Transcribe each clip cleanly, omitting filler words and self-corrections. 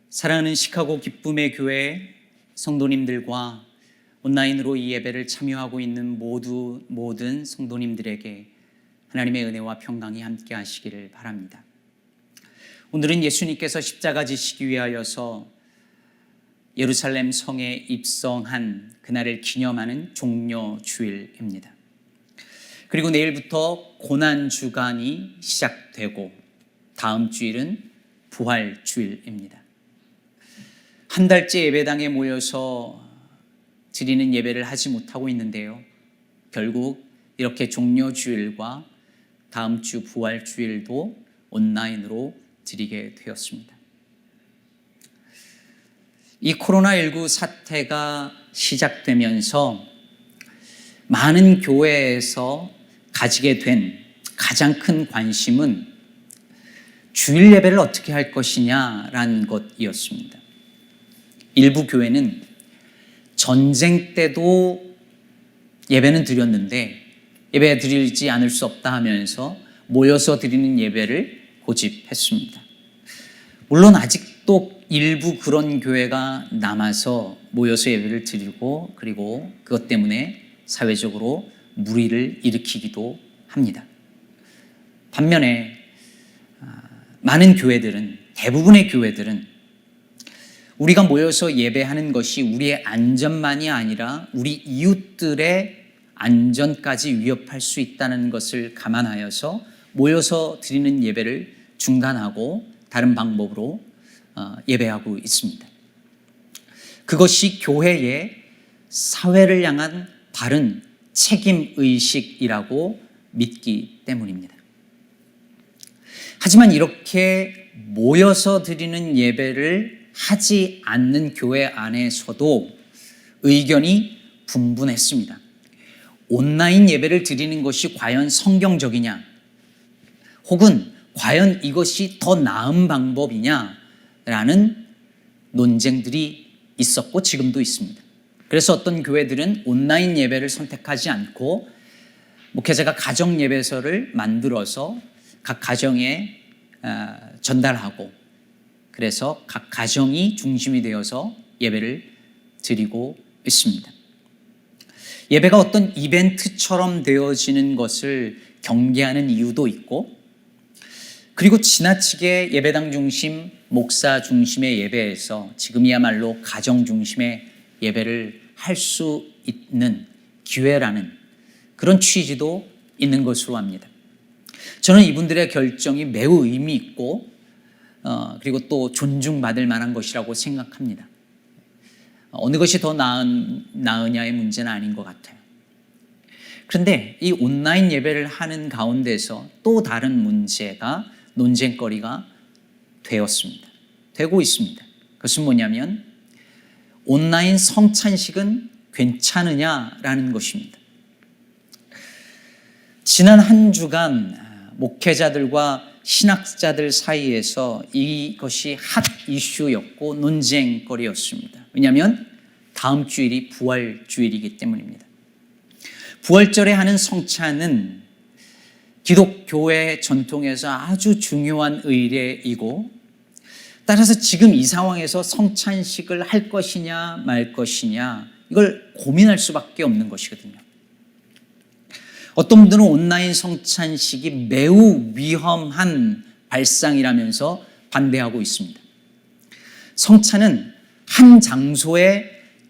사랑하는 시카고 기쁨의 교회 성도님들과 온라인으로 이 예배를 참여하고 있는 모든 성도님들에게 하나님의 은혜와 평강이 함께 하시기를 바랍니다. 오늘은 예수님께서 십자가 지시기 위하여서 예루살렘 성에 입성한 그날을 기념하는 종려주일입니다. 그리고 내일부터 고난주간이 시작되고 다음 주일은 부활주일입니다. 한 달째 예배당에 모여서 드리는 예배를 하지 못하고 있는데요. 결국 이렇게 종려주일과 다음 주 부활주일도 온라인으로 드리게 되었습니다. 이 코로나19 사태가 시작되면서 많은 교회에서 가지게 된 가장 큰 관심은 주일 예배를 어떻게 할 것이냐라는 것이었습니다. 일부 교회는 전쟁 때도 예배는 드렸는데 예배 드리지 않을 수 없다 하면서 모여서 드리는 예배를 고집했습니다. 물론 아직도 일부 그런 교회가 남아서 모여서 예배를 드리고 그리고 그것 때문에 사회적으로 물의를 일으키기도 합니다. 반면에 많은 교회들은, 대부분의 교회들은 우리가 모여서 예배하는 것이 우리의 안전만이 아니라 우리 이웃들의 안전까지 위협할 수 있다는 것을 감안하여서 모여서 드리는 예배를 중단하고 다른 방법으로 예배하고 있습니다. 그것이 교회의 사회를 향한 바른 책임의식이라고 믿기 때문입니다. 하지만 이렇게 모여서 드리는 예배를 하지 않는 교회 안에서도 의견이 분분했습니다. 온라인 예배를 드리는 것이 과연 성경적이냐? 혹은 과연 이것이 더 나은 방법이냐라는 논쟁들이 있었고 지금도 있습니다. 그래서 어떤 교회들은 온라인 예배를 선택하지 않고 목회자가 가정 예배서를 만들어서 각 가정에 전달하고 그래서 각 가정이 중심이 되어서 예배를 드리고 있습니다. 예배가 어떤 이벤트처럼 되어지는 것을 경계하는 이유도 있고 그리고 지나치게 예배당 중심, 목사 중심의 예배에서 지금이야말로 가정 중심의 예배를 할 수 있는 기회라는 그런 취지도 있는 것으로 압니다. 저는 이분들의 결정이 매우 의미 있고 그리고 또 존중받을 만한 것이라고 생각합니다. 어느 것이 더 나으냐의 문제는 아닌 것 같아요. 그런데 이 온라인 예배를 하는 가운데서 또 다른 문제가 논쟁거리가 되고 있습니다. 그것은 뭐냐면 온라인 성찬식은 괜찮으냐라는 것입니다. 지난 한 주간 목회자들과 신학자들 사이에서 이것이 핫 이슈였고 논쟁거리였습니다. 왜냐하면 다음 주일이 부활주일이기 때문입니다. 부활절에 하는 성찬은 기독교회 전통에서 아주 중요한 의례이고 따라서 지금 이 상황에서 성찬식을 할 것이냐 말 것이냐 이걸 고민할 수밖에 없는 것이거든요. 어떤 분들은 온라인 성찬식이 매우 위험한 발상이라면서 반대하고 있습니다. 성찬은 한 장소에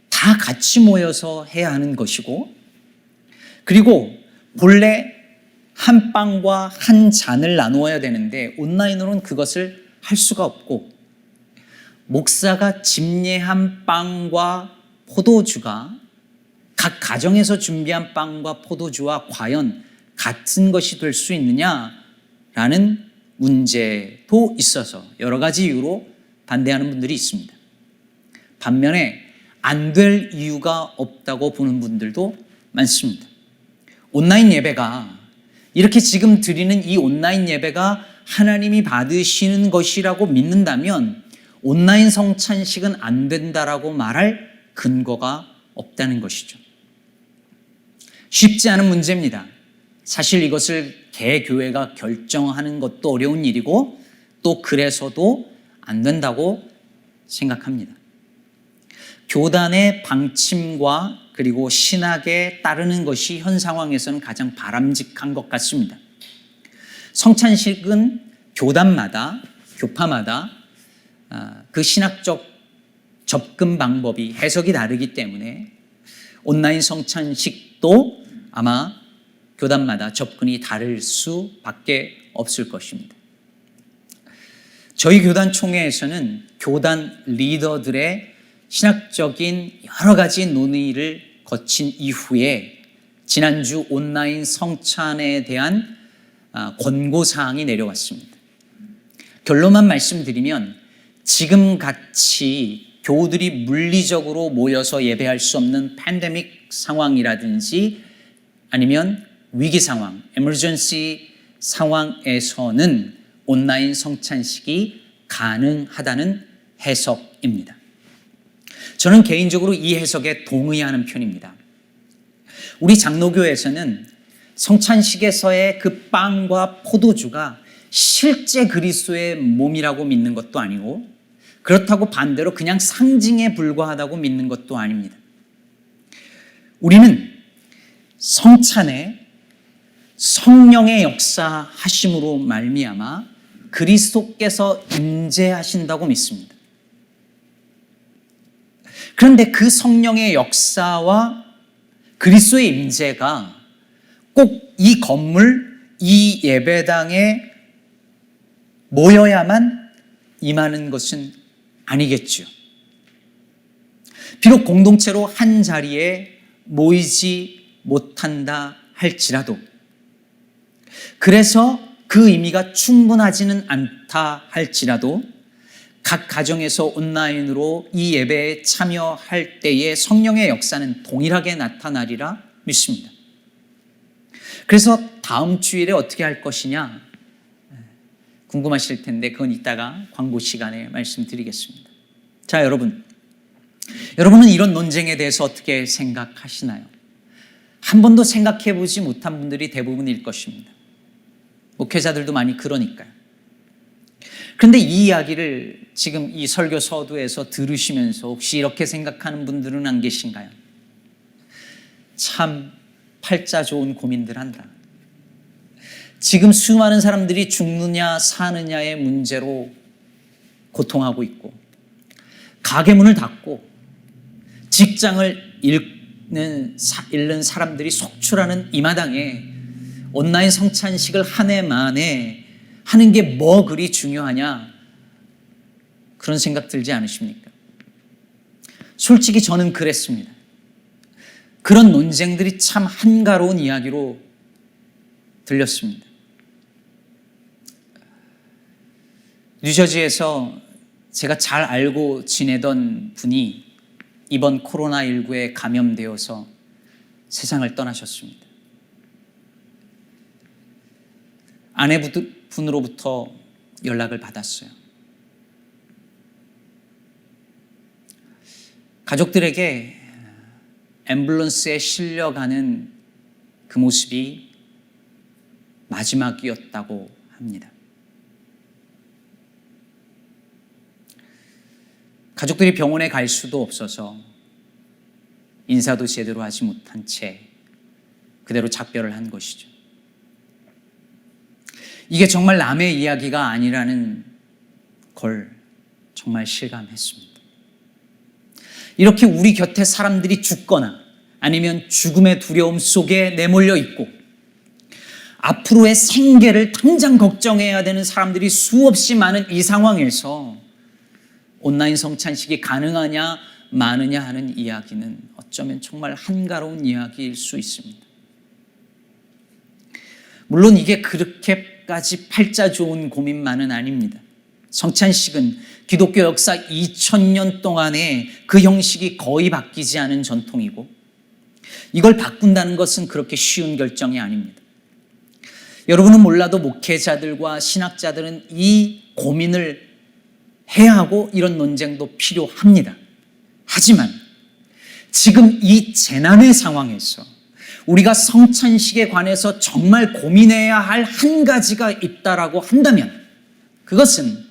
다 같이 모여서 해야 하는 것이고 그리고 본래 한 빵과 한 잔을 나누어야 되는데 온라인으로는 그것을 할 수가 없고 목사가 집례한 빵과 포도주가 각 가정에서 준비한 빵과 포도주와 과연 같은 것이 될 수 있느냐라는 문제도 있어서 여러 가지 이유로 반대하는 분들이 있습니다. 반면에 안 될 이유가 없다고 보는 분들도 많습니다. 온라인 예배가 이렇게 지금 드리는 이 온라인 예배가 하나님이 받으시는 것이라고 믿는다면 온라인 성찬식은 안 된다라고 말할 근거가 없다는 것이죠. 쉽지 않은 문제입니다. 사실 이것을 개교회가 결정하는 것도 어려운 일이고 또 그래서도 안 된다고 생각합니다. 교단의 방침과 그리고 신학에 따르는 것이 현 상황에서는 가장 바람직한 것 같습니다. 성찬식은 교단마다, 교파마다 그 신학적 접근 방법이 해석이 다르기 때문에 온라인 성찬식도 아마 교단마다 접근이 다를 수밖에 없을 것입니다. 저희 교단 총회에서는 교단 리더들의 신학적인 여러 가지 논의를 거친 이후에 지난주 온라인 성찬에 대한 권고사항이 내려왔습니다. 결론만 말씀드리면 지금 같이 교우들이 물리적으로 모여서 예배할 수 없는 팬데믹 상황이라든지 아니면 위기 상황, 에머전시 상황에서는 온라인 성찬식이 가능하다는 해석입니다. 저는 개인적으로 이 해석에 동의하는 편입니다. 우리 장로교에서는 성찬식에서의 그 빵과 포도주가 실제 그리스도의 몸이라고 믿는 것도 아니고 그렇다고 반대로 그냥 상징에 불과하다고 믿는 것도 아닙니다. 우리는 성찬에 성령의 역사하심으로 말미암아 그리스도께서 임재하신다고 믿습니다. 그런데 그 성령의 역사와 그리스도의 임재가 꼭 이 건물, 이 예배당에 모여야만 임하는 것은 아니겠죠. 비록 공동체로 한 자리에 모이지 못한다 할지라도 그래서 그 의미가 충분하지는 않다 할지라도 각 가정에서 온라인으로 이 예배에 참여할 때의 성령의 역사는 동일하게 나타나리라 믿습니다. 그래서 다음 주일에 어떻게 할 것이냐 궁금하실 텐데 그건 이따가 광고 시간에 말씀드리겠습니다. 자, 여러분은 이런 논쟁에 대해서 어떻게 생각하시나요? 한 번도 생각해 보지 못한 분들이 대부분일 것입니다. 목회자들도 많이 그러니까요. 그런데 이 이야기를 지금 이 설교 서두에서 들으시면서 혹시 이렇게 생각하는 분들은 안 계신가요? 참 팔자 좋은 고민들 한다. 지금 수많은 사람들이 죽느냐 사느냐의 문제로 고통하고 있고 가게 문을 닫고 직장을 잃는 사람들이 속출하는 이 마당에 온라인 성찬식을 한 해 만에 하는 게 뭐 그리 중요하냐 그런 생각 들지 않으십니까? 솔직히 저는 그랬습니다. 그런 논쟁들이 참 한가로운 이야기로 들렸습니다. 뉴저지에서 제가 잘 알고 지내던 분이 이번 코로나19에 감염되어서 세상을 떠나셨습니다. 아내분으로부터 연락을 받았어요. 가족들에게 앰뷸런스에 실려가는 그 모습이 마지막이었다고 합니다. 가족들이 병원에 갈 수도 없어서 인사도 제대로 하지 못한 채 그대로 작별을 한 것이죠. 이게 정말 남의 이야기가 아니라는 걸 정말 실감했습니다. 이렇게 우리 곁에 사람들이 죽거나 아니면 죽음의 두려움 속에 내몰려 있고 앞으로의 생계를 당장 걱정해야 되는 사람들이 수없이 많은 이 상황에서 온라인 성찬식이 가능하냐 마느냐 하는 이야기는 어쩌면 정말 한가로운 이야기일 수 있습니다. 물론 이게 그렇게까지 팔자 좋은 고민만은 아닙니다. 성찬식은 기독교 역사 2000년 동안에 그 형식이 거의 바뀌지 않은 전통이고 이걸 바꾼다는 것은 그렇게 쉬운 결정이 아닙니다. 여러분은 몰라도 목회자들과 신학자들은 이 고민을 해야 하고 이런 논쟁도 필요합니다. 하지만 지금 이 재난의 상황에서 우리가 성찬식에 관해서 정말 고민해야 할 한 가지가 있다라고 한다면 그것은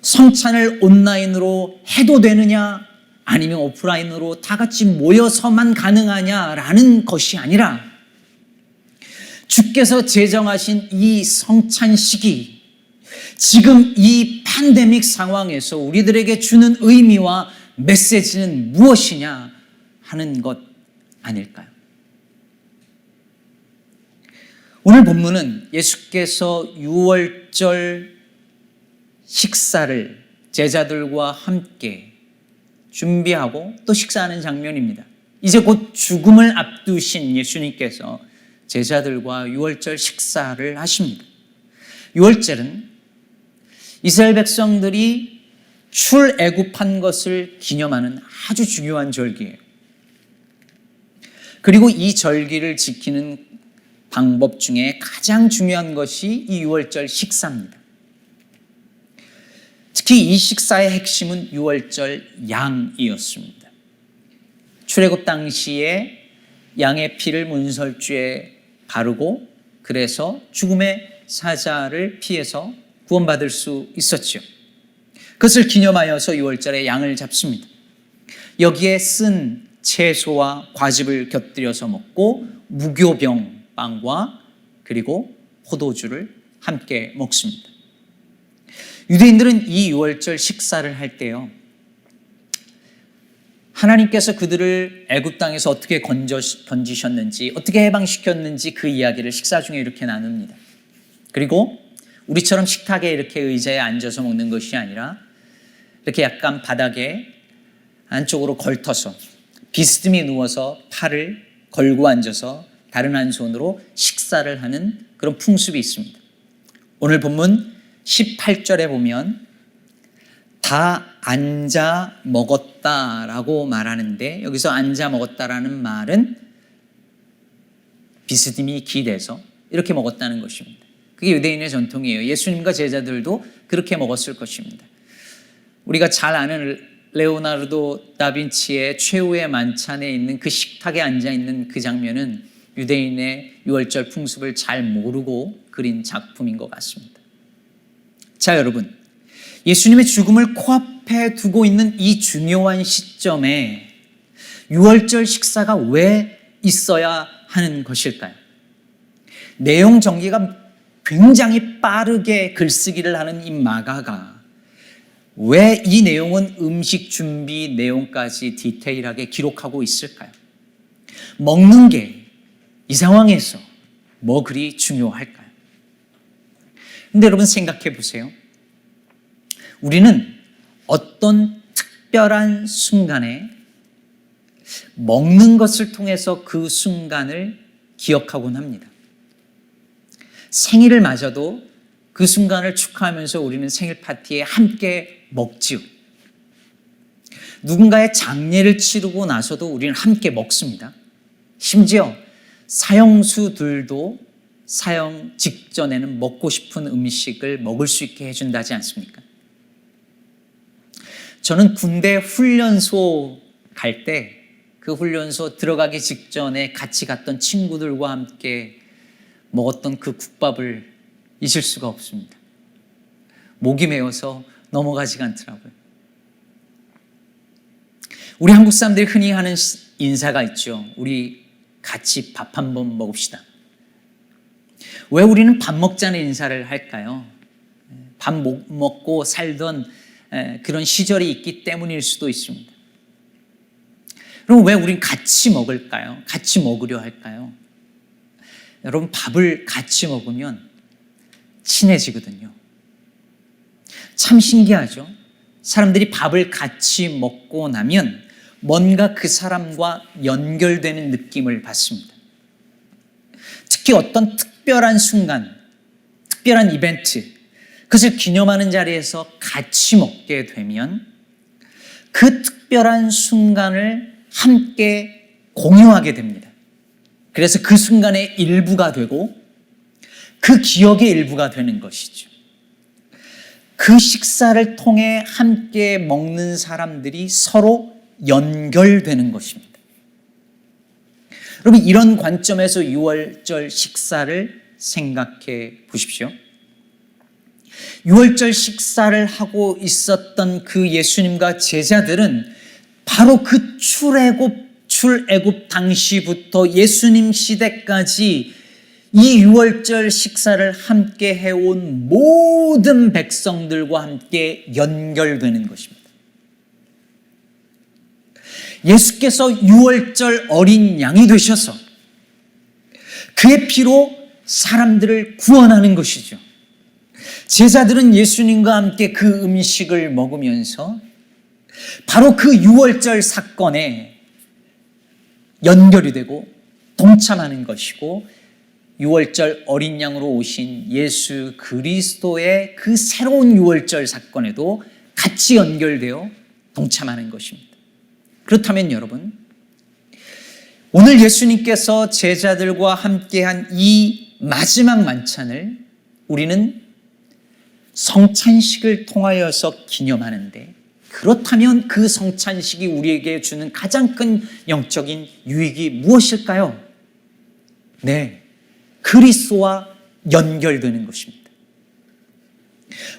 성찬을 온라인으로 해도 되느냐 아니면 오프라인으로 다 같이 모여서만 가능하냐라는 것이 아니라 주께서 제정하신 이 성찬 시기, 지금 이 팬데믹 상황에서 우리들에게 주는 의미와 메시지는 무엇이냐 하는 것 아닐까요? 오늘 본문은 예수께서 유월절 식사를 제자들과 함께 준비하고 또 식사하는 장면입니다. 이제 곧 죽음을 앞두신 예수님께서 제자들과 유월절 식사를 하십니다. 유월절은 이스라엘 백성들이 출애굽한 것을 기념하는 아주 중요한 절기예요. 그리고 이 절기를 지키는 방법 중에 가장 중요한 것이 이 유월절 식사입니다. 특히 이 식사의 핵심은 유월절 양이었습니다. 출애굽 당시에 양의 피를 문설주에 바르고 그래서 죽음의 사자를 피해서 구원받을 수 있었죠. 그것을 기념하여서 유월절에 양을 잡습니다. 여기에 쓴 채소와 과즙을 곁들여서 먹고 무교병 빵과 그리고 포도주를 함께 먹습니다. 유대인들은 이 유월절 식사를 할 때요, 하나님께서 그들을 애굽 땅에서 어떻게 건지셨는지, 어떻게 해방시켰는지 그 이야기를 식사 중에 이렇게 나눕니다. 그리고 우리처럼 식탁에 이렇게 의자에 앉아서 먹는 것이 아니라 이렇게 약간 바닥에 안쪽으로 걸터서 비스듬히 누워서 팔을 걸고 앉아서 다른 한 손으로 식사를 하는 그런 풍습이 있습니다. 오늘 본문 18절에 보면 다 앉아 먹었다라고 말하는데, 여기서 앉아 먹었다라는 말은 비스듬히 기대서 이렇게 먹었다는 것입니다. 그게 유대인의 전통이에요. 예수님과 제자들도 그렇게 먹었을 것입니다. 우리가 잘 아는 레오나르도 다빈치의 최후의 만찬에 있는 그 식탁에 앉아있는 그 장면은 유대인의 유월절 풍습을 잘 모르고 그린 작품인 것 같습니다. 자, 여러분, 예수님의 죽음을 코앞에 두고 있는 이 중요한 시점에 유월절 식사가 왜 있어야 하는 것일까요? 내용 전개가 굉장히 빠르게 글쓰기를 하는 이 마가가 왜 이 내용은 음식 준비 내용까지 디테일하게 기록하고 있을까요? 먹는 게 이 상황에서 뭐 그리 중요할까요? 근데 여러분 생각해 보세요. 우리는 어떤 특별한 순간에 먹는 것을 통해서 그 순간을 기억하곤 합니다. 생일을 맞아도 그 순간을 축하하면서 우리는 생일 파티에 함께 먹지요. 누군가의 장례를 치르고 나서도 우리는 함께 먹습니다. 심지어 사형수들도 사형 직전에는 먹고 싶은 음식을 먹을 수 있게 해준다지 않습니까? 저는 군대 훈련소 갈 때 그 훈련소 들어가기 직전에 같이 갔던 친구들과 함께 먹었던 그 국밥을 잊을 수가 없습니다. 목이 메어서 넘어가지가 않더라고요. 우리 한국 사람들이 흔히 하는 인사가 있죠. 우리 같이 밥 한번 먹읍시다. 왜 우리는 밥 먹자는 인사를 할까요? 밥 못 먹고 살던 그런 시절이 있기 때문일 수도 있습니다. 그럼 왜 우린 같이 먹을까요? 같이 먹으려 할까요? 여러분, 밥을 같이 먹으면 친해지거든요. 참 신기하죠? 사람들이 밥을 같이 먹고 나면 뭔가 그 사람과 연결되는 느낌을 받습니다. 특히 어떤 특별한 순간, 특별한 이벤트, 그것을 기념하는 자리에서 같이 먹게 되면 그 특별한 순간을 함께 공유하게 됩니다. 그래서 그 순간의 일부가 되고 그 기억의 일부가 되는 것이죠. 그 식사를 통해 함께 먹는 사람들이 서로 연결되는 것입니다. 여러분, 이런 관점에서 유월절 식사를 생각해 보십시오. 유월절 식사를 하고 있었던 그 예수님과 제자들은 바로 그 출애굽 당시부터 예수님 시대까지 이 유월절 식사를 함께 해온 모든 백성들과 함께 연결되는 것입니다. 예수께서 유월절 어린 양이 되셔서 그의 피로 사람들을 구원하는 것이죠. 제자들은 예수님과 함께 그 음식을 먹으면서 바로 그 유월절 사건에 연결이 되고 동참하는 것이고, 유월절 어린 양으로 오신 예수 그리스도의 그 새로운 유월절 사건에도 같이 연결되어 동참하는 것입니다. 그렇다면 여러분, 오늘 예수님께서 제자들과 함께한 이 마지막 만찬을 우리는 성찬식을 통하여서 기념하는데, 그렇다면 그 성찬식이 우리에게 주는 가장 큰 영적인 유익이 무엇일까요? 네, 그리스도와 연결되는 것입니다.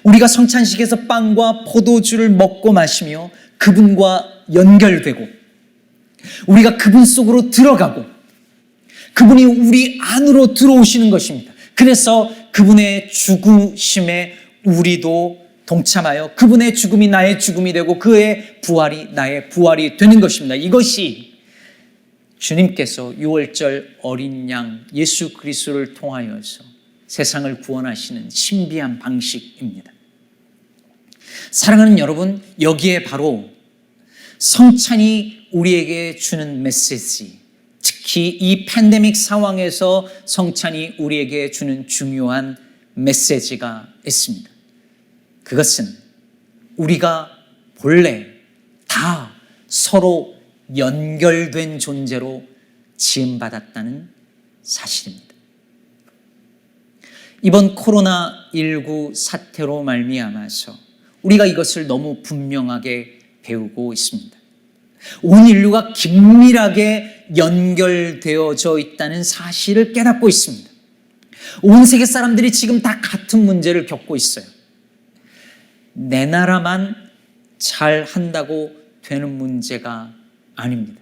우리가 성찬식에서 빵과 포도주를 먹고 마시며 그분과 연결되고, 우리가 그분 속으로 들어가고 그분이 우리 안으로 들어오시는 것입니다. 그래서 그분의 죽으심에 우리도 동참하여 그분의 죽음이 나의 죽음이 되고 그의 부활이 나의 부활이 되는 것입니다. 이것이 주님께서 유월절 어린 양 예수 그리스도를 통하여서 세상을 구원하시는 신비한 방식입니다. 사랑하는 여러분, 여기에 바로 성찬이 우리에게 주는 메시지, 특히 이 팬데믹 상황에서 성찬이 우리에게 주는 중요한 메시지가 있습니다. 그것은 우리가 본래 다 서로 연결된 존재로 지음받았다는 사실입니다. 이번 코로나19 사태로 말미암아서 우리가 이것을 너무 분명하게 배우고 있습니다. 온 인류가 긴밀하게 연결되어져 있다는 사실을 깨닫고 있습니다. 온 세계 사람들이 지금 다 같은 문제를 겪고 있어요. 내 나라만 잘 한다고 되는 문제가 아닙니다.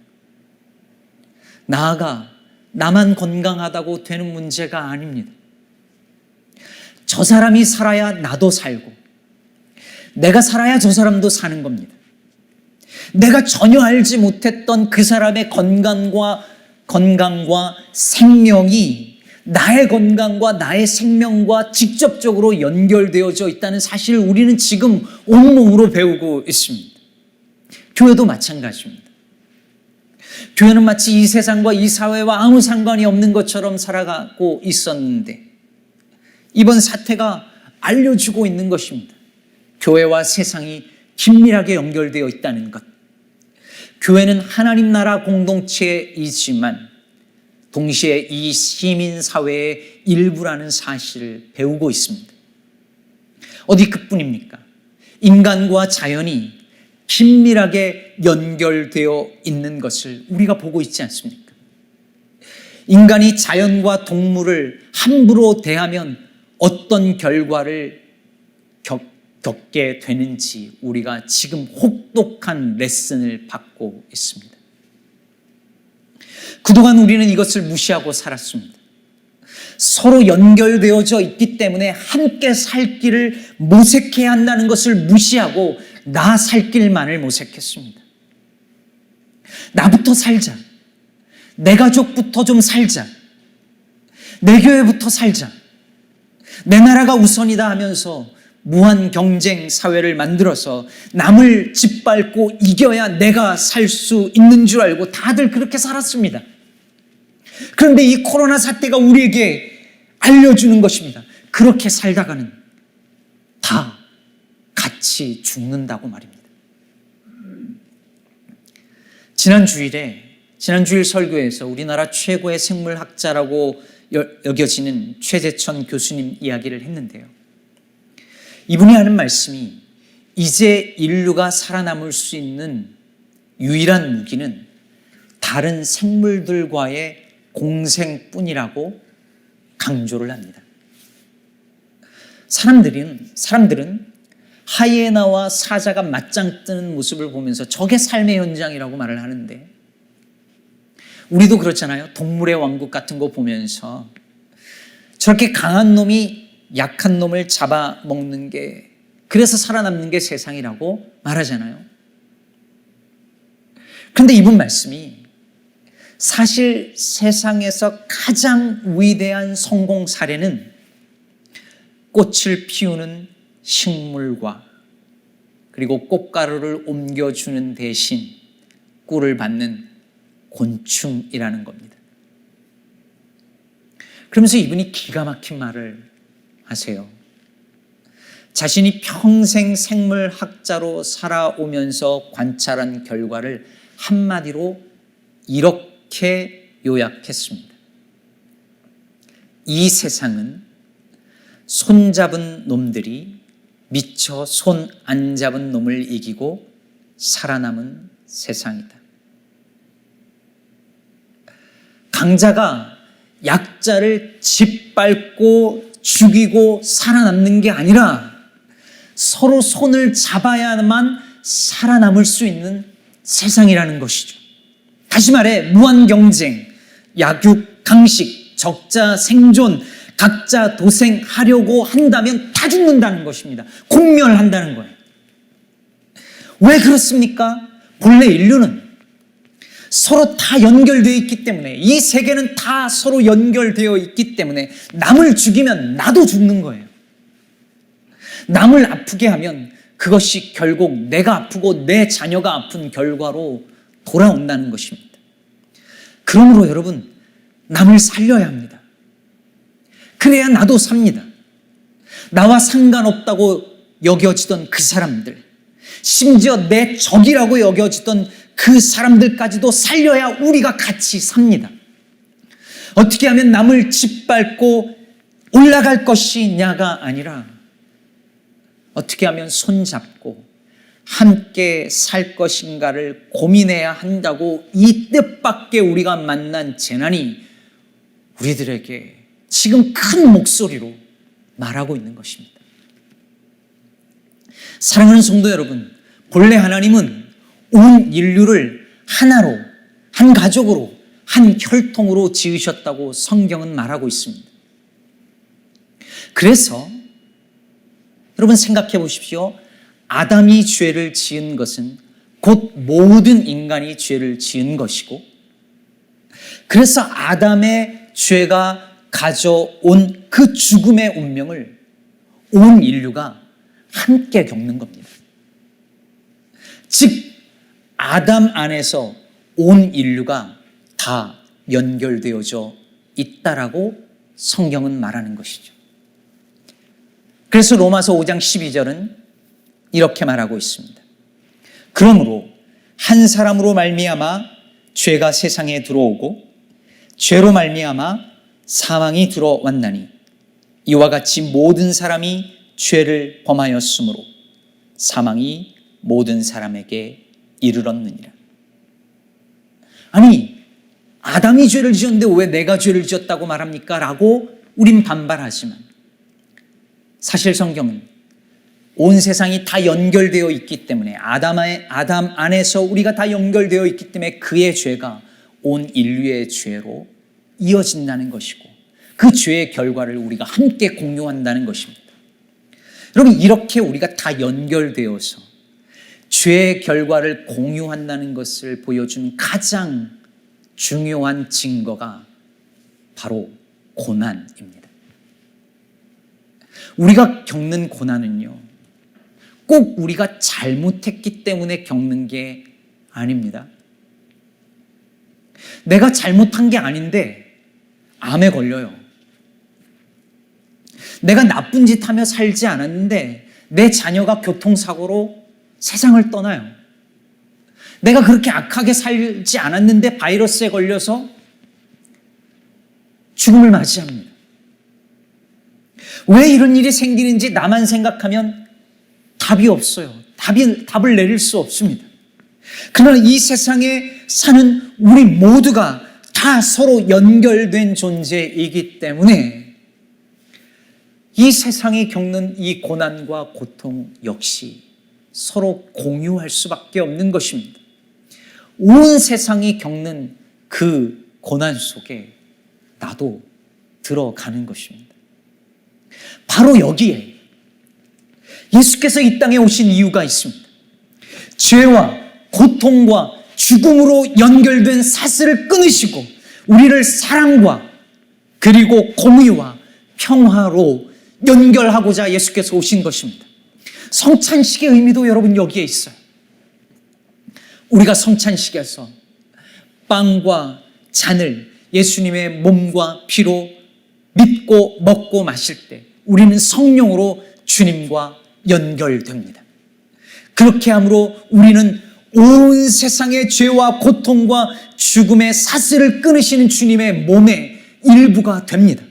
나아가 나만 건강하다고 되는 문제가 아닙니다. 저 사람이 살아야 나도 살고, 내가 살아야 저 사람도 사는 겁니다. 내가 전혀 알지 못했던 그 사람의 건강과 생명이 나의 건강과 나의 생명과 직접적으로 연결되어져 있다는 사실을 우리는 지금 온몸으로 배우고 있습니다. 교회도 마찬가지입니다. 교회는 마치 이 세상과 이 사회와 아무 상관이 없는 것처럼 살아가고 있었는데, 이번 사태가 알려주고 있는 것입니다. 교회와 세상이 긴밀하게 연결되어 있다는 것. 교회는 하나님 나라 공동체이지만 동시에 이 시민사회의 일부라는 사실을 배우고 있습니다. 어디 그뿐입니까? 인간과 자연이 긴밀하게 연결되어 있는 것을 우리가 보고 있지 않습니까? 인간이 자연과 동물을 함부로 대하면 어떤 결과를 겪게 되는지 우리가 지금 혹독한 레슨을 받고 있습니다. 그동안 우리는 이것을 무시하고 살았습니다. 서로 연결되어져 있기 때문에 함께 살 길을 모색해야 한다는 것을 무시하고 나 살 길만을 모색했습니다. 나부터 살자. 내 가족부터 좀 살자. 내 교회부터 살자. 내 나라가 우선이다 하면서 무한 경쟁 사회를 만들어서 남을 짓밟고 이겨야 내가 살 수 있는 줄 알고 다들 그렇게 살았습니다. 그런데 이 코로나 사태가 우리에게 알려주는 것입니다. 그렇게 살다가는 다 같이 죽는다고 말입니다. 지난주일 설교에서 우리나라 최고의 생물학자라고 여겨지는 최재천 교수님 이야기를 했는데요. 이분이 하는 말씀이 이제 인류가 살아남을 수 있는 유일한 무기는 다른 생물들과의 공생뿐이라고 강조를 합니다. 사람들은 하이에나와 사자가 맞짱 뜨는 모습을 보면서 저게 삶의 현장이라고 말을 하는데, 우리도 그렇잖아요. 동물의 왕국 같은 거 보면서 저렇게 강한 놈이 약한 놈을 잡아먹는 게, 그래서 살아남는 게 세상이라고 말하잖아요. 그런데 이분 말씀이 사실 세상에서 가장 위대한 성공 사례는 꽃을 피우는 식물과 그리고 꽃가루를 옮겨주는 대신 꿀을 받는 곤충이라는 겁니다. 그러면서 이분이 기가 막힌 말을 하세요. 자신이 평생 생물학자로 살아오면서 관찰한 결과를 한마디로 이렇게 요약했습니다. 이 세상은 손잡은 놈들이 미처 손 안 잡은 놈을 이기고 살아남은 세상이다. 강자가 약자를 짓밟고 죽이고 살아남는 게 아니라 서로 손을 잡아야만 살아남을 수 있는 세상이라는 것이죠. 다시 말해 무한 경쟁, 약육, 강식, 적자 생존, 각자 도생하려고 한다면 다 죽는다는 것입니다. 공멸한다는 거예요. 왜 그렇습니까? 본래 인류는 서로 다 연결되어 있기 때문에, 이 세계는 다 서로 연결되어 있기 때문에 남을 죽이면 나도 죽는 거예요. 남을 아프게 하면 그것이 결국 내가 아프고 내 자녀가 아픈 결과로 돌아온다는 것입니다. 그러므로 여러분, 남을 살려야 합니다. 그래야 나도 삽니다. 나와 상관없다고 여겨지던 그 사람들, 심지어 내 적이라고 여겨지던 그 사람들까지도 살려야 우리가 같이 삽니다. 어떻게 하면 남을 짓밟고 올라갈 것이냐가 아니라 어떻게 하면 손잡고 함께 살 것인가를 고민해야 한다고, 이 뜻밖의 우리가 만난 재난이 우리들에게 지금 큰 목소리로 말하고 있는 것입니다. 사랑하는 성도 여러분, 본래 하나님은 온 인류를 하나로, 한 가족으로, 한 혈통으로 지으셨다고 성경은 말하고 있습니다. 그래서 여러분 생각해 보십시오. 아담이 죄를 지은 것은 곧 모든 인간이 죄를 지은 것이고, 그래서 아담의 죄가 가져온 그 죽음의 운명을 온 인류가 함께 겪는 겁니다. 즉 아담 안에서 온 인류가 다 연결되어져 있다라고 성경은 말하는 것이죠. 그래서 로마서 5장 12절은 이렇게 말하고 있습니다. 그러므로 한 사람으로 말미암아 죄가 세상에 들어오고 죄로 말미암아 사망이 들어왔나니 이와 같이 모든 사람이 죄를 범하였으므로 사망이 모든 사람에게 이르렀느니라. 아니, 아담이 죄를 지었는데 왜 내가 죄를 지었다고 말합니까? 라고 우린 반발하지만, 사실 성경은 온 세상이 다 연결되어 있기 때문에, 아담 안에서 우리가 다 연결되어 있기 때문에 그의 죄가 온 인류의 죄로 이어진다는 것이고, 그 죄의 결과를 우리가 함께 공유한다는 것입니다. 여러분, 이렇게 우리가 다 연결되어서 죄의 결과를 공유한다는 것을 보여준 가장 중요한 증거가 바로 고난입니다. 우리가 겪는 고난은요, 꼭 우리가 잘못했기 때문에 겪는 게 아닙니다. 내가 잘못한 게 아닌데 암에 걸려요. 내가 나쁜 짓 하며 살지 않았는데 내 자녀가 교통사고로 세상을 떠나요. 내가 그렇게 악하게 살지 않았는데 바이러스에 걸려서 죽음을 맞이합니다. 왜 이런 일이 생기는지 나만 생각하면 답이 없어요. 답을 내릴 수 없습니다. 그러나 이 세상에 사는 우리 모두가 다 서로 연결된 존재이기 때문에 이 세상이 겪는 이 고난과 고통 역시 서로 공유할 수밖에 없는 것입니다. 온 세상이 겪는 그 고난 속에 나도 들어가는 것입니다. 바로 여기에 예수께서 이 땅에 오신 이유가 있습니다. 죄와 고통과 죽음으로 연결된 사슬을 끊으시고 우리를 사랑과 그리고 공의와 평화로 연결하고자 예수께서 오신 것입니다. 성찬식의 의미도 여러분 여기에 있어요. 우리가 성찬식에서 빵과 잔을 예수님의 몸과 피로 믿고 먹고 마실 때 우리는 성령으로 주님과 연결됩니다. 그렇게 함으로 우리는 온 세상의 죄와 고통과 죽음의 사슬을 끊으시는 주님의 몸의 일부가 됩니다.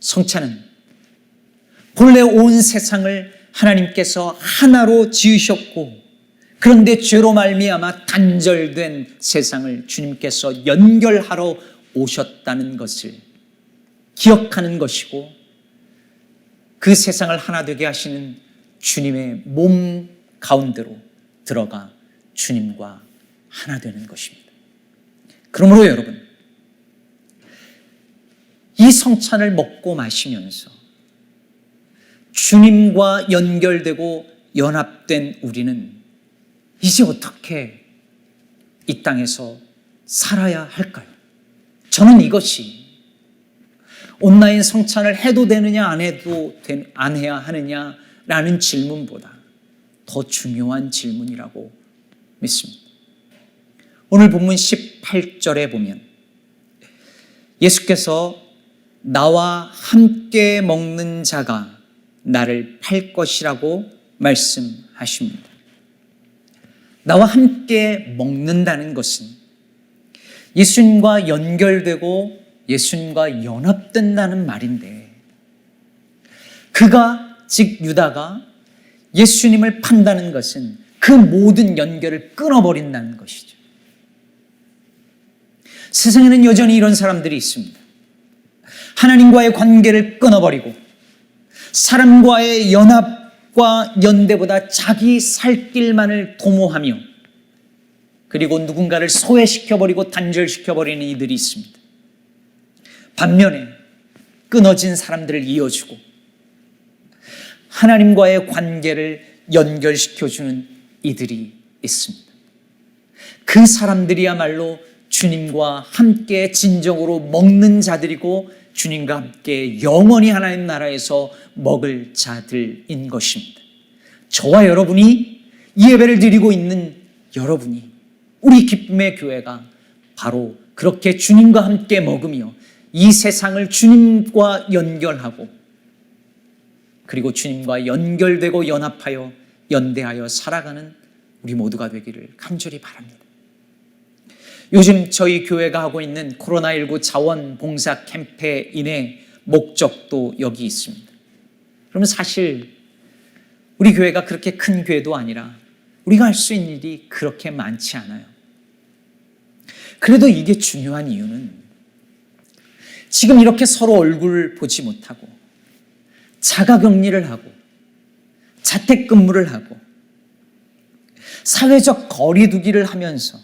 성찬은 본래 온 세상을 하나님께서 하나로 지으셨고 그런데 죄로 말미암아 단절된 세상을 주님께서 연결하러 오셨다는 것을 기억하는 것이고 그 세상을 하나 되게 하시는 주님의 몸 가운데로 들어가 주님과 하나 되는 것입니다. 그러므로 여러분, 이 성찬을 먹고 마시면서 주님과 연결되고 연합된 우리는 이제 어떻게 이 땅에서 살아야 할까요? 저는 이것이 온라인 성찬을 해도 되느냐 안 해야 하느냐라는 질문보다 더 중요한 질문이라고 믿습니다. 오늘 본문 18절에 보면 예수께서 나와 함께 먹는 자가 나를 팔 것이라고 말씀하십니다. 나와 함께 먹는다는 것은 예수님과 연결되고 예수님과 연합된다는 말인데 그가 즉 유다가 예수님을 판다는 것은 그 모든 연결을 끊어버린다는 것이죠. 세상에는 여전히 이런 사람들이 있습니다. 하나님과의 관계를 끊어버리고 사람과의 연합과 연대보다 자기 살 길만을 도모하며 그리고 누군가를 소외시켜버리고 단절시켜버리는 이들이 있습니다. 반면에 끊어진 사람들을 이어주고 하나님과의 관계를 연결시켜주는 이들이 있습니다. 그 사람들이야말로 주님과 함께 진정으로 먹는 자들이고 주님과 함께 영원히 하나님 나라에서 먹을 자들인 것입니다. 저와 여러분이 이 예배를 드리고 있는 여러분이 우리 기쁨의 교회가 바로 그렇게 주님과 함께 먹으며 이 세상을 주님과 연결하고 그리고 주님과 연결되고 연합하여 연대하여 살아가는 우리 모두가 되기를 간절히 바랍니다. 요즘 저희 교회가 하고 있는 코로나19 자원봉사 캠페인의 목적도 여기 있습니다. 그러면 사실 우리 교회가 그렇게 큰 교회도 아니라 우리가 할 수 있는 일이 그렇게 많지 않아요. 그래도 이게 중요한 이유는 지금 이렇게 서로 얼굴 보지 못하고 자가격리를 하고 자택근무를 하고 사회적 거리두기를 하면서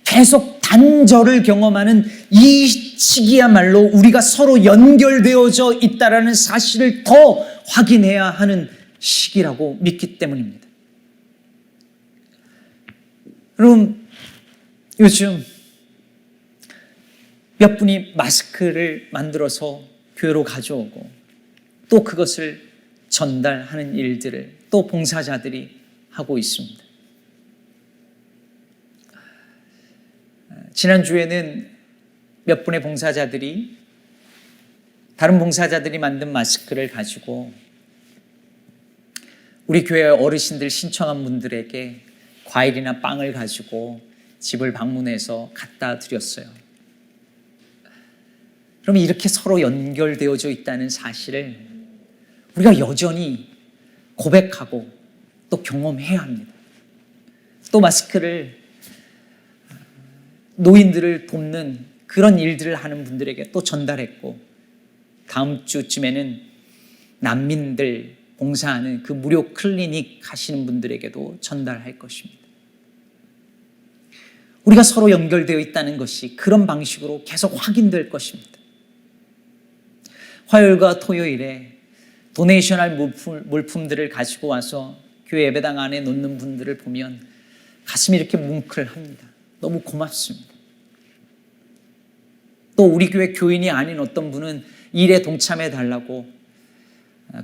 계속 단절을 경험하는 이 시기야말로 우리가 서로 연결되어져 있다는 사실을 더 확인해야 하는 시기라고 믿기 때문입니다. 그럼 요즘 몇 분이 마스크를 만들어서 교회로 가져오고 또 그것을 전달하는 일들을 또 봉사자들이 하고 있습니다. 지난주에는 몇 분의 봉사자들이 다른 봉사자들이 만든 마스크를 가지고 우리 교회 어르신들 신청한 분들에게 과일이나 빵을 가지고 집을 방문해서 갖다 드렸어요. 그러면 이렇게 서로 연결되어져 있다는 사실을 우리가 여전히 고백하고 또 경험해야 합니다. 또 마스크를 노인들을 돕는 그런 일들을 하는 분들에게 또 전달했고 다음 주쯤에는 난민들 봉사하는 그 무료 클리닉 하시는 분들에게도 전달할 것입니다. 우리가 서로 연결되어 있다는 것이 그런 방식으로 계속 확인될 것입니다. 화요일과 토요일에 도네이션할 물품들을 가지고 와서 교회 예배당 안에 놓는 분들을 보면 가슴이 이렇게 뭉클합니다. 너무 고맙습니다. 또 우리 교회 교인이 아닌 어떤 분은 일에 동참해 달라고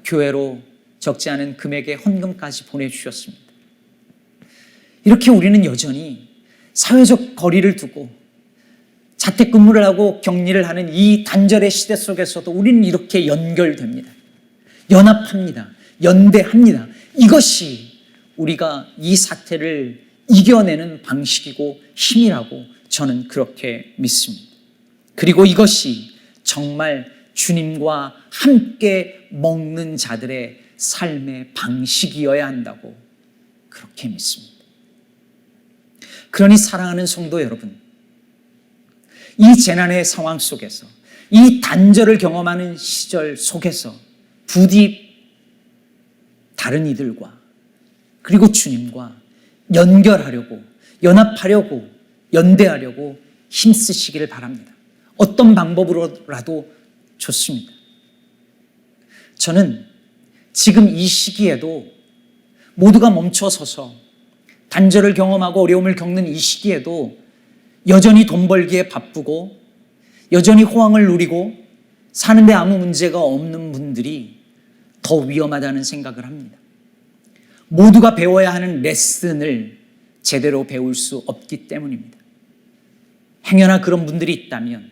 교회로 적지 않은 금액의 헌금까지 보내주셨습니다. 이렇게 우리는 여전히 사회적 거리를 두고 자택근무를 하고 격리를 하는 이 단절의 시대 속에서도 우리는 이렇게 연결됩니다. 연합합니다. 연대합니다. 이것이 우리가 이 사태를 이겨내는 방식이고 힘이라고 저는 그렇게 믿습니다. 그리고 이것이 정말 주님과 함께 먹는 자들의 삶의 방식이어야 한다고 그렇게 믿습니다. 그러니 사랑하는 성도 여러분, 이 재난의 상황 속에서, 이 단절을 경험하는 시절 속에서 부디 다른 이들과 그리고 주님과 연결하려고, 연합하려고, 연대하려고 힘쓰시기를 바랍니다. 어떤 방법으로라도 좋습니다. 저는 지금 이 시기에도 모두가 멈춰서서 단절을 경험하고 어려움을 겪는 이 시기에도 여전히 돈 벌기에 바쁘고 여전히 호황을 누리고 사는데 아무 문제가 없는 분들이 더 위험하다는 생각을 합니다. 모두가 배워야 하는 레슨을 제대로 배울 수 없기 때문입니다. 행여나 그런 분들이 있다면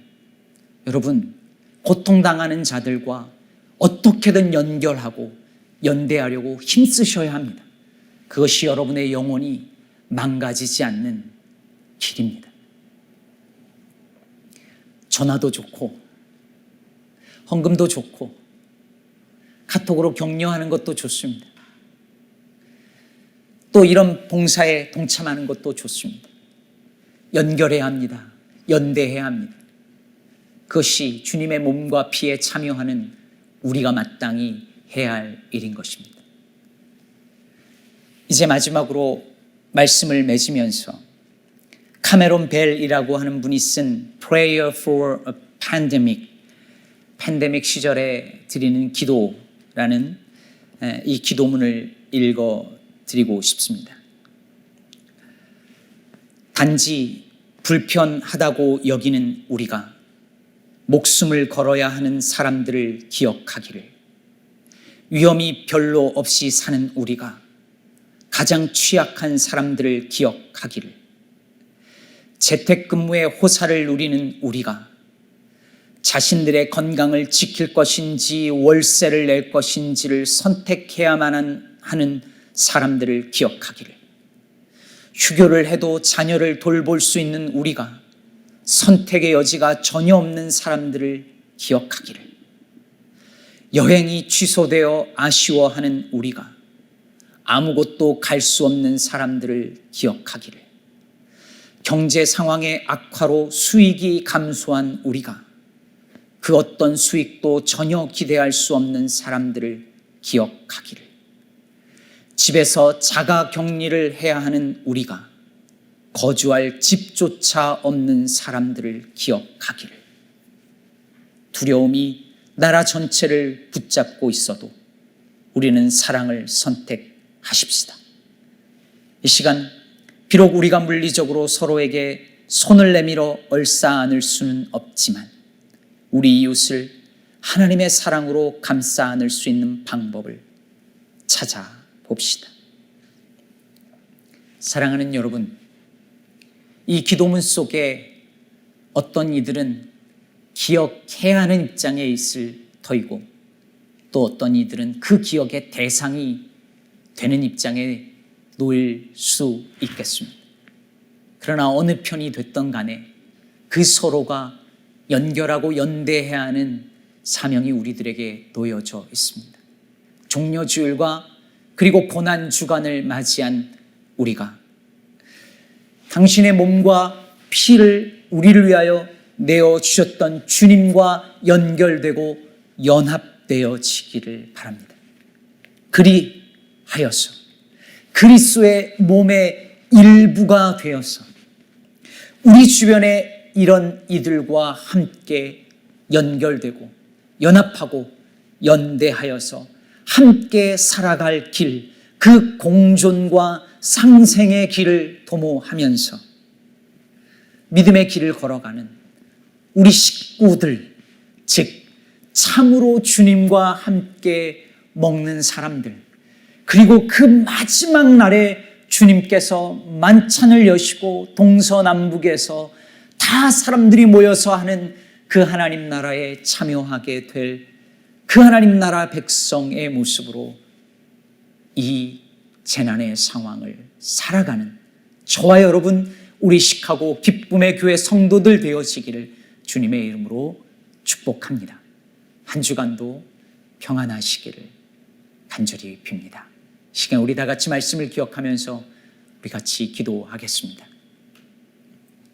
여러분, 고통당하는 자들과 어떻게든 연결하고 연대하려고 힘쓰셔야 합니다. 그것이 여러분의 영혼이 망가지지 않는 길입니다. 전화도 좋고 헌금도 좋고 카톡으로 격려하는 것도 좋습니다. 또 이런 봉사에 동참하는 것도 좋습니다. 연결해야 합니다. 연대해야 합니다. 그것이 주님의 몸과 피에 참여하는 우리가 마땅히 해야 할 일인 것입니다. 이제 마지막으로 말씀을 맺으면서 카메론 벨이라고 하는 분이 쓴 Prayer for a Pandemic, 팬데믹 시절에 드리는 기도라는 이 기도문을 읽어드리고 싶습니다. 단지 불편하다고 여기는 우리가 목숨을 걸어야 하는 사람들을 기억하기를, 위험이 별로 없이 사는 우리가 가장 취약한 사람들을 기억하기를, 재택근무의 호사를 누리는 우리가 자신들의 건강을 지킬 것인지 월세를 낼 것인지를 선택해야만 하는 사람들을 기억하기를, 휴교를 해도 자녀를 돌볼 수 있는 우리가 선택의 여지가 전혀 없는 사람들을 기억하기를, 여행이 취소되어 아쉬워하는 우리가 아무것도 갈 수 없는 사람들을 기억하기를, 경제 상황의 악화로 수익이 감소한 우리가 그 어떤 수익도 전혀 기대할 수 없는 사람들을 기억하기를, 집에서 자가 격리를 해야 하는 우리가 거주할 집조차 없는 사람들을 기억하기를, 두려움이 나라 전체를 붙잡고 있어도 우리는 사랑을 선택하십시다. 이 시간 비록 우리가 물리적으로 서로에게 손을 내밀어 얼싸 안을 수는 없지만 우리 이웃을 하나님의 사랑으로 감싸 안을 수 있는 방법을 찾아봅시다. 사랑하는 여러분, 이 기도문 속에 어떤 이들은 기억해야 하는 입장에 있을 터이고 또 어떤 이들은 그 기억의 대상이 되는 입장에 놓일 수 있겠습니다. 그러나 어느 편이 됐던 간에 그 서로가 연결하고 연대해야 하는 사명이 우리들에게 놓여져 있습니다. 종려주일과 그리고 고난주간을 맞이한 우리가 당신의 몸과 피를 우리를 위하여 내어주셨던 주님과 연결되고 연합되어지기를 바랍니다. 그리하여서 그리스도의 몸의 일부가 되어서 우리 주변에 이런 이들과 함께 연결되고 연합하고 연대하여서 함께 살아갈 길, 그 공존과 상생의 길을 도모하면서 믿음의 길을 걸어가는 우리 식구들, 즉 참으로 주님과 함께 먹는 사람들, 그리고 그 마지막 날에 주님께서 만찬을 여시고 동서남북에서 다 사람들이 모여서 하는 그 하나님 나라에 참여하게 될 그 하나님 나라 백성의 모습으로 이 재난의 상황을 살아가는 저와 여러분, 우리 시카고 기쁨의 교회 성도들 되어지기를 주님의 이름으로 축복합니다. 한 주간도 평안하시기를 간절히 빕니다. 시간 우리 다 같이 말씀을 기억하면서 우리 같이 기도하겠습니다.